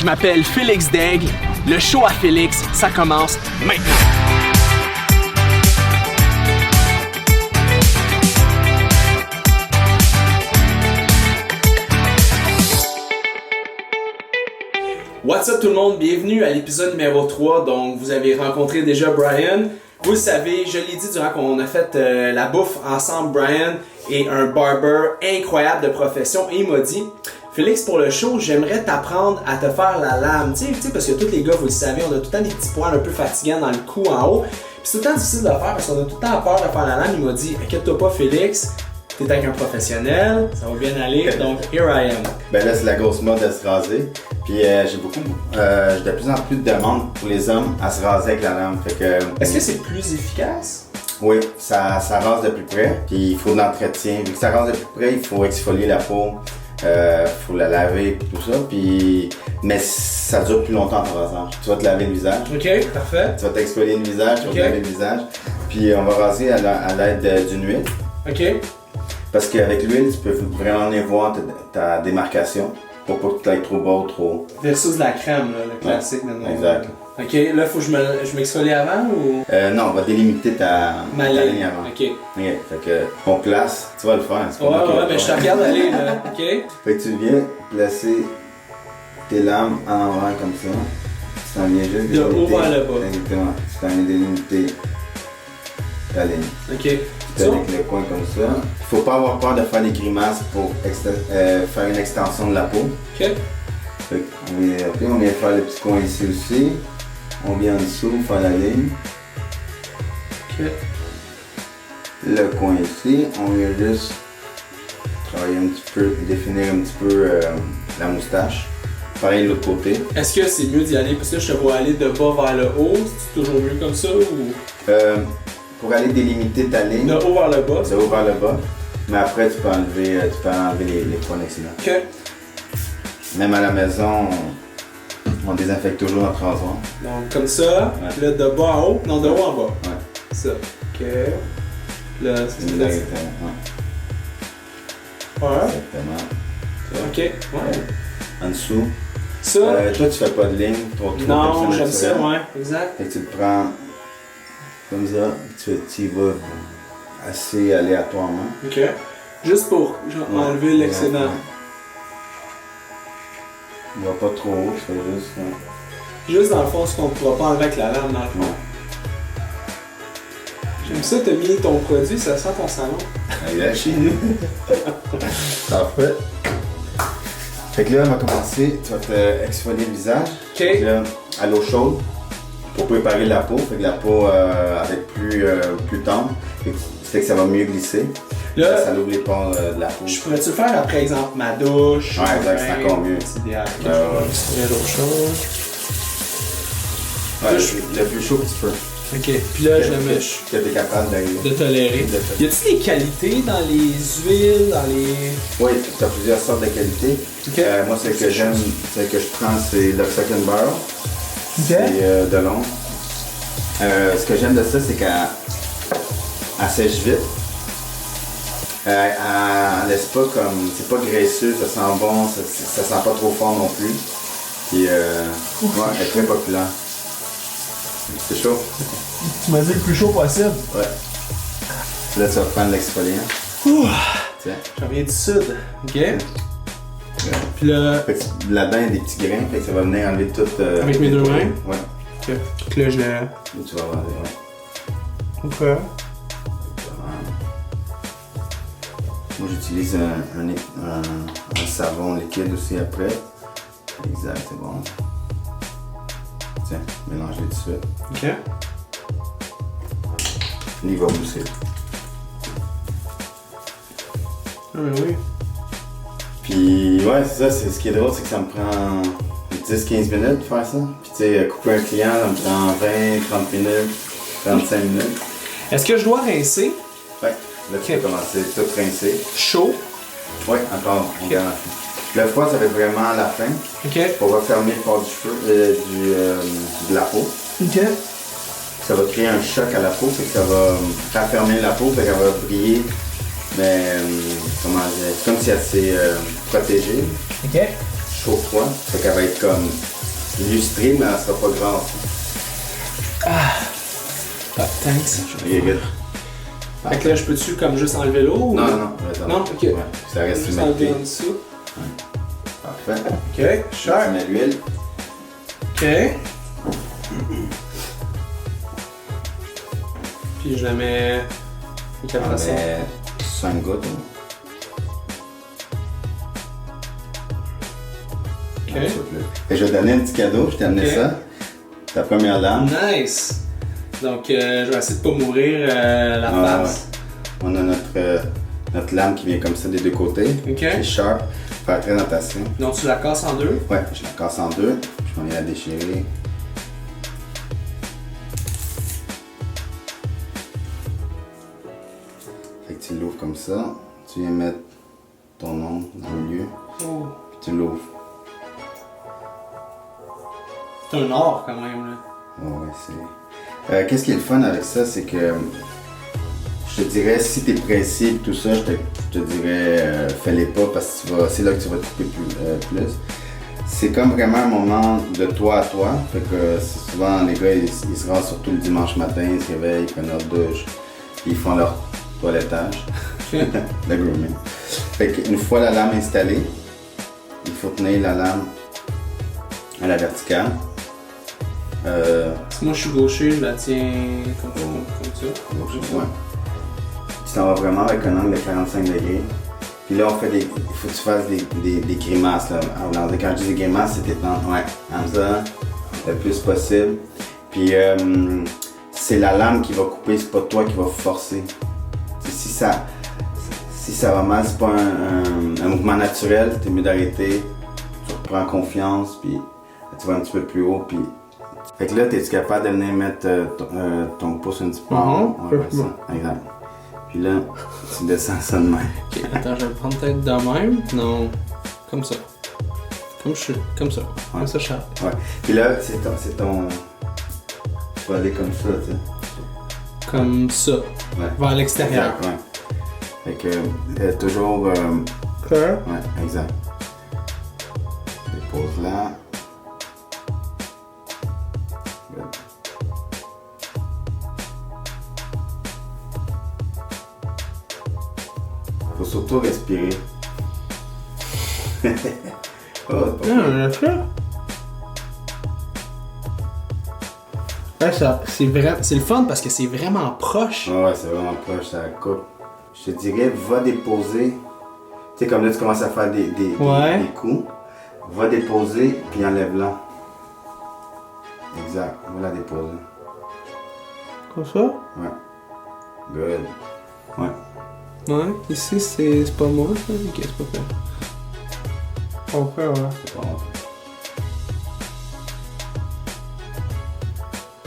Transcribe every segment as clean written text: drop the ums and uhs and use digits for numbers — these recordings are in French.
Je m'appelle Félix Daigle. Le show à Félix, ça commence maintenant. What's up tout le monde, bienvenue à l'épisode numéro 3. Donc vous avez rencontré déjà Brian. Vous le savez, je l'ai dit durant qu'on a fait la bouffe ensemble, Brian est un barber incroyable de profession et il m'a dit Félix, pour le show, j'aimerais t'apprendre à te faire la lame. Tu sais, parce que tous les gars, vous le savez, on a tout le temps des petits poils un peu fatigants dans le cou en haut. Puis c'est tout le temps difficile de le faire parce qu'on a tout le temps peur de faire la lame. Il m'a dit inquiète-toi pas Félix, t'es avec un professionnel, ça va bien aller, donc here I am. Ben là, c'est la grosse mode de se raser. Puis j'ai de plus en plus de demandes pour les hommes à se raser avec la lame. Fait que, est-ce que c'est plus efficace? Oui, ça rase de plus près. Puis il faut de l'entretien. Vu que ça rase de plus près, il faut exfolier la peau. Faut la laver et tout ça. Mais ça dure plus longtemps en rasage. Tu vas te laver le visage. Ok, parfait. Tu vas t'exfolier le visage, tu vas te laver le visage. Puis on va raser à l'aide d'une huile. Ok. Parce qu'avec l'huile, tu peux vraiment venir voir ta démarcation pour pas que tu ailles trop bas ou trop haut. Versus la crème, là, le classique maintenant. Exact. Ok, là, faut que je m'exfolie avant ou? Non, on va délimiter ta ligne avant. Ok. Fait que on place, tu vas le faire. Ouais, mais je te regarde aller, là. Ok. Fait que tu viens placer tes lames en envers comme ça. Tu t'en viens juste de haut vers le bas. Exactement. Tu t'en viens délimiter ta ligne. Ok. Avec le coin comme ça. Il faut pas avoir peur de faire des grimaces pour faire une extension de la peau. Ok. On vient faire le petit coin ici aussi. On vient en dessous faire la ligne. Ok. Le coin ici, on vient juste travailler un petit peu, définir un petit peu la moustache. Pareil de l'autre côté. Est-ce que c'est mieux d'y aller, parce que je te vois aller de bas vers le haut, c'est toujours mieux comme ça ou? Pour aller délimiter ta ligne. De haut vers le bas. De haut vers le bas. Mais après tu peux enlever les points d'accident. Ok. Même à la maison, on désinfecte toujours notre rasoir. Donc comme ça, là de bas en haut, non de haut en bas. Ouais. Ça. Ok. Là, c'est Exactement. Ouais. Exactement. Ok. Ouais. En dessous. Ça. Toi tu fais pas de ligne, trop Non, j'aime ça, ouais. Exact. Fait que tu le prends comme ça, tu y vas assez aléatoirement. Ok. Juste pour enlever l'excédent. Il va pas trop haut, tu fais juste. Juste dans le fond, ce qu'on ne pourra pas enlever avec la lame dans le fond. J'aime ça, t'as mis ton produit, ça sent ton salon. Il est chez nous. Parfait. Fait que là, on va commencer. Tu vas te exfolier le visage. Ok. Fait que là, à l'eau chaude pour préparer la peau. Fait que la peau avec plus tendre. Fait que ça va mieux glisser. Là, ça ouvre les pores de la peau. je pourrais-tu faire après exemple ma douche? Ouais, exact, c'est encore mieux. C'est idéal. Ouais. L'eau chaude. Ouais, le plus chaud que tu peux. Ok, puis là, je le mets. Que t'es capable de tolérer. Y a-t-il des qualités dans les huiles, dans les... Oui, tu as plusieurs sortes de qualités. Okay. Moi, celle que j'aime, celle que je prends, c'est le Second Barrel. Okay. C'est de long. Ce que j'aime de ça, c'est qu'elle sèche vite. Elle laisse pas comme... C'est pas graisseux, ça sent bon, ça sent pas trop fort non plus. Puis, ouais, elle est très populaire. C'est chaud. Tu m'as dit le plus chaud possible. Ouais. Là, tu vas prendre l'exfoliant. Tiens. J'en viens du sud. Ok. Ouais. Puis là... Là-dedans, il y a des petits grains, fait que ça va venir enlever tout... avec mes deux mains? Ouais. Ok. Donc là, je le... Là, tu vas avoir ouais. Ok. Moi, j'utilise un savon liquide aussi après. Exact, c'est bon. Tiens, mélange-les tout de suite. Ok. Il va pousser. Ah oui. Puis, ouais, c'est ça, ce qui est drôle, c'est que ça me prend 10-15 minutes de faire ça. Puis, tu sais, couper un client, ça me prend 20-30 minutes, 35 minutes. Est-ce que je dois rincer? Ouais, là, tu peux commencer tout rincer. Chaud? Ouais, encore, on garde la fin. Le froid, ça va être vraiment à la fin. Ok. On va fermer le port du cheveu, de la peau. Ok. Ça va créer un choc à la peau, fait que ça va raffermir la peau, fait qu'elle va briller. Mais comment dire, c'est comme si elle s'est protégée. Ok. Chaud-froid, fait qu'elle va être comme Illustré, mais elle sera pas grande. Ah, thanks. Ok, good. Fait que là, je peux-tu comme juste enlever l'eau? Ou... Non, non, attends. Non, ok. Ouais, ça reste Juste enlever humecté. en dessous. Parfait. Ok, Tu sharp. mets l'huile. Ok. Puis je la mets de quelle On façon? met 5 gouttes. Ok. Et je vais te donner un petit cadeau, je t'ai amené Ok. ça. Ta première lame. Nice! Donc, je vais essayer de pas m'ouvrir la Ah, face. On a notre lame qui vient comme ça des deux côtés. Ok. Qui est sharp. Faire très attention. Donc, tu la casses en deux. Ouais, je la casse en deux. Je vais aller la déchirer. Fait que tu l'ouvres comme ça. Tu viens mettre ton nom dans le milieu. Oh. Puis tu l'ouvres. C'est un or quand même, là. Ouais, c'est. Qu'est-ce qui est le fun avec ça, c'est que je te dirais, si t'es pressé et tout ça, je te dirais, fais-les pas parce que c'est là que tu vas te couper plus. C'est comme vraiment un moment de toi à toi. Fait que souvent, les gars, ils se rendent surtout le dimanche matin, ils se réveillent, ils prennent leur douche, ils font leur toilettage, le grooming. Fait qu'une fois la lame installée, il faut tenir la lame à la verticale. Si moi je suis gaucher, je la tiens comme ça. Ouais. Tu t'en vas vraiment avec un angle de 45 degrés. Puis là, il faut que tu fasses des grimaces. Là. Alors, quand je dis des grimaces, c'est t'étendre, ouais, comme ça, le plus possible. Puis c'est la lame qui va couper, c'est pas toi qui va forcer. Si ça va mal, c'est pas un mouvement naturel, t'es mieux d'arrêter, tu reprends confiance, puis tu vas un petit peu plus haut. Puis... Fait que là, t'es-tu capable de venir mettre ton pouce un petit peu en haut? Ouais, ça, exact. Puis là, tu descends ça de même. Ok, attends, je vais le prendre peut-être de même. Non, comme ça. Comme ça. Ouais. Comme ça, Charles. Ouais. Puis là, c'est ton... Tu vas aller comme ça, tu sais. Comme ça. Ouais. Vers l'extérieur. Exact, ouais. Fait que toujours... Ok. Ouais, exact. Dépose là. Good. Faut surtout respirer. Oh, c'est pas Non, on l'a fait. Ouais, c'est le fun parce que c'est vraiment proche. Ouais, c'est vraiment proche, ça coupe. Je te dirais, va déposer. Tu sais, comme là, tu commences à faire des coups. Va déposer, puis enlève-la. Exact, va la déposer. Comme ça? Ouais. Good. Ouais. Ouais, ici c'est pas moi, ça. Ok, c'est pas fait. On fait, ouais. C'est pas bon.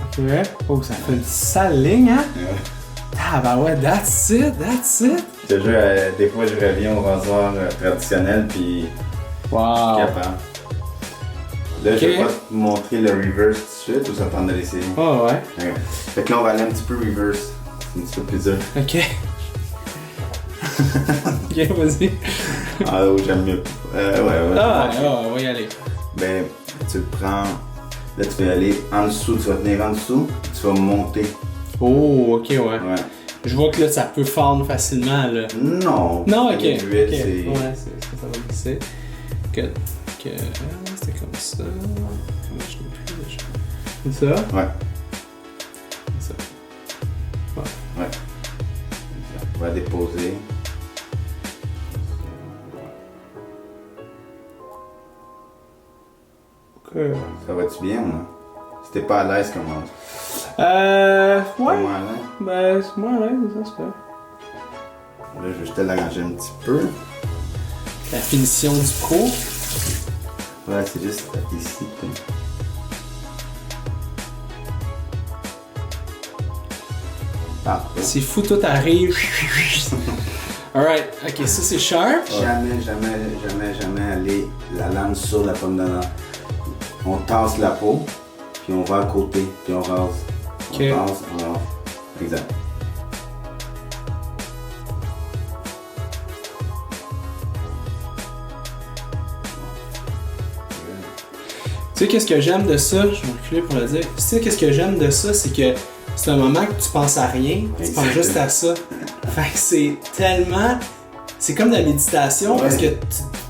Ok. Oh, ça fait une sale ligne, hein? Ouais. Ah, bah ouais, that's it. Je te jure, des fois, je reviens au rasoir traditionnel, puis Wow. capable. Là, je vais pas te montrer le reverse tout de suite, ou ça tente de l'essayer? Oh, ouais. Okay. Fait que là, on va aller un petit peu reverse. C'est un petit peu plus dur. Ok. Ok, vas-y. Ah, oh, j'aime mieux. Ouais. Ah, on va y aller. Ben, tu le prends. Là, tu vas aller en dessous, tu vas tenir en dessous, tu vas monter. Oh, ok, ouais. Ouais. Je vois que là, ça peut fendre facilement, là. Non. Non, ok. L'huile, Ok. c'est. Ouais, ça va glisser. Good. Ok, c'était comme ça. Comment je l'ai pris déjà? Comme ça? Ouais. Comme ça. Ouais. On va déposer. Ok. Ça va-tu bien ou non? Si t'es pas à l'aise, commence. Ouais. Moins à l'aise. Ben, c'est moins à l'aise, ça se fait. Là, je vais juste l'arranger un petit peu. La finition du pro. Ouais, c'est juste ici. Parfait. C'est fou, tout arrive. Alright, ok, ça c'est sharp. Jamais aller la lame sur la pomme de main. On tasse la peau, puis on va à côté, puis on rase. Ok. On tasse, on rase. Exact. Tu sais, qu'est-ce que j'aime de ça? Je vais reculer pour le dire. Tu sais, qu'est-ce que j'aime de ça? C'est que c'est un moment que tu penses à rien, tu penses juste à ça. Fait que c'est tellement... C'est comme de la méditation parce que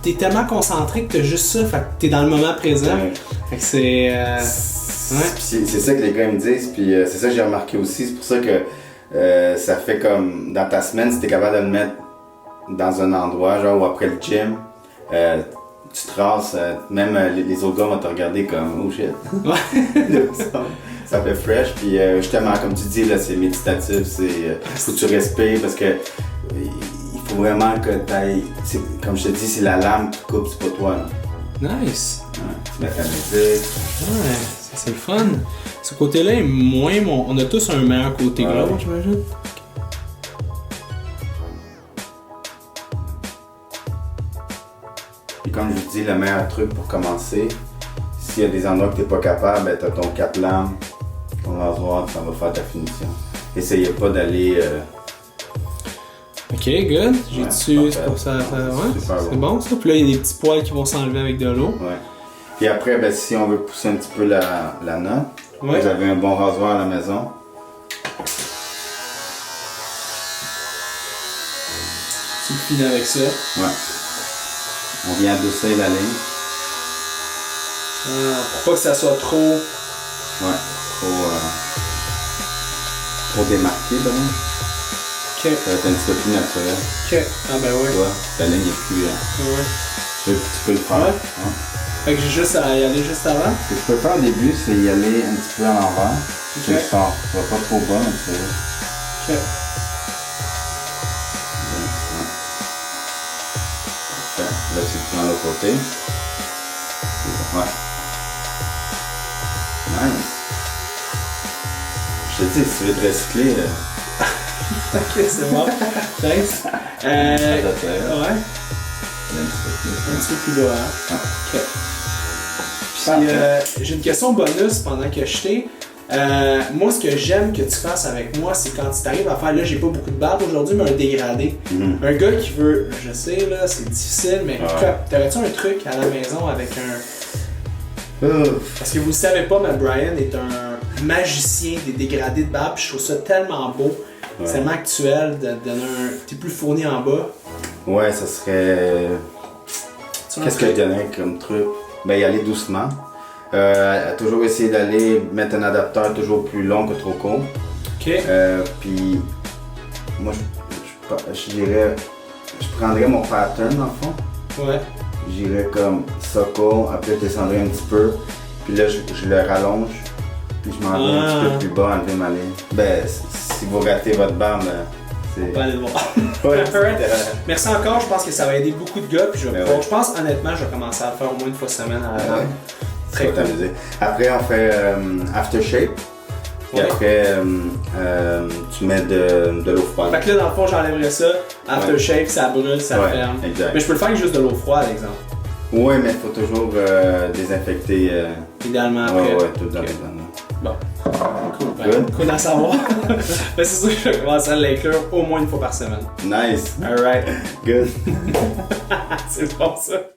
t'es tellement concentré que t'as juste ça, fait que t'es dans le moment présent. Fait que c'est... C'est ça que les gars me disent, puis c'est ça que j'ai remarqué aussi. C'est pour ça que ça fait comme dans ta semaine, si t'es capable de le mettre dans un endroit, genre ou après le gym, tu traces, même les autres gars vont te regarder comme oh shit. Ça fait fresh, puis justement, comme tu dis, là, c'est méditatif, faut que tu respires parce que il faut vraiment que t'ailles. Comme je te dis, c'est la lame qui coupe, c'est pas toi. Là. Nice! Ouais, tu mets ta musique. Ouais, ça c'est le fun. Ce côté-là est moins mon. On a tous un meilleur côté que l'autre, j'imagine. Puis comme je vous dis, le meilleur truc pour commencer, s'il y a des endroits que t'es pas capable, ben t'as ton 4 lames, ton rasoir, ça va faire ta finition. Essayez pas d'aller. Ok, good. J'ai-tu. C'est pour ça. Ouais, c'est bon ça. Puis là, il y a des petits poils qui vont s'enlever avec de l'eau. Ouais. Puis après, ben, si on veut pousser un petit peu la note, vous avez un bon rasoir à la maison. Tu le finis avec ça. Ouais. On vient adoucir la ligne. Pour pas que ça soit trop. Ouais, trop démarqué, là. Ok. Ça va être un petit peu plus naturel. Ok. Ah ben ouais. Tu vois, ta ligne est plus. Tu peux le faire. Ouais. Ouais. Fait que j'ai juste à y aller juste avant. Ce que tu peux faire au début, c'est y aller un petit peu à l'envers. Ok. Tu sors. Tu vas pas trop bas, mais tu vas. Ok. Là, tu prends l'autre côté. Ouais. Nice. Je te dis, si tu veux te recycler. Ok, c'est bon. Thanks. Ouais. Un petit peu plus bas, hein? Ok. Puis j'ai une question bonus pendant que je t'ai. Moi, ce que j'aime que tu fasses avec moi, c'est quand tu arrives à faire, là, j'ai pas beaucoup de barbe aujourd'hui, mais un dégradé. Un gars qui veut, je sais, là, c'est difficile, mais t'aurais-tu un truc à la maison avec un. Parce que vous le savez pas, mais Brian est un magicien des dégradés de barbe, je trouve ça tellement beau. C'est tellement actuel de donner un. T'es plus fourni en bas. Ouais, ça serait. Qu'est-ce que je donnerais comme truc? Ben, y aller doucement. Toujours essayer d'aller mettre un adapteur toujours plus long que trop court. Ok. Puis, moi, je dirais. Je prendrais mon pattern dans le fond. Ouais. J'irais comme ça court, après je descendrais un petit peu. Puis là, je le rallonge. Puis je m'en vais un petit peu plus bas, enlever ma ligne. Ben, si vous ratez votre barbe, c'est. On va aller le voir. Ouais, Merci encore, je pense que ça va aider beaucoup de gars. Puis je pense honnêtement, je vais commencer à le faire au moins une fois semaine à la barbe. Très cool. Après, on fait aftershave. Et après, tu mets de l'eau froide. Fait que là, dans le fond, j'enlèverais ça. Aftershave, ça brûle, ça ferme. Exact. Mais je peux le faire avec juste de l'eau froide, exemple. Oui, mais il faut toujours désinfecter. Idéalement après. Ouais, tout le temps. Bon. Cool. Cool à savoir. Mais c'est sûr que je vais commencer à l'inclure au moins une fois par semaine. Nice. Alright. Good. C'est bon ça.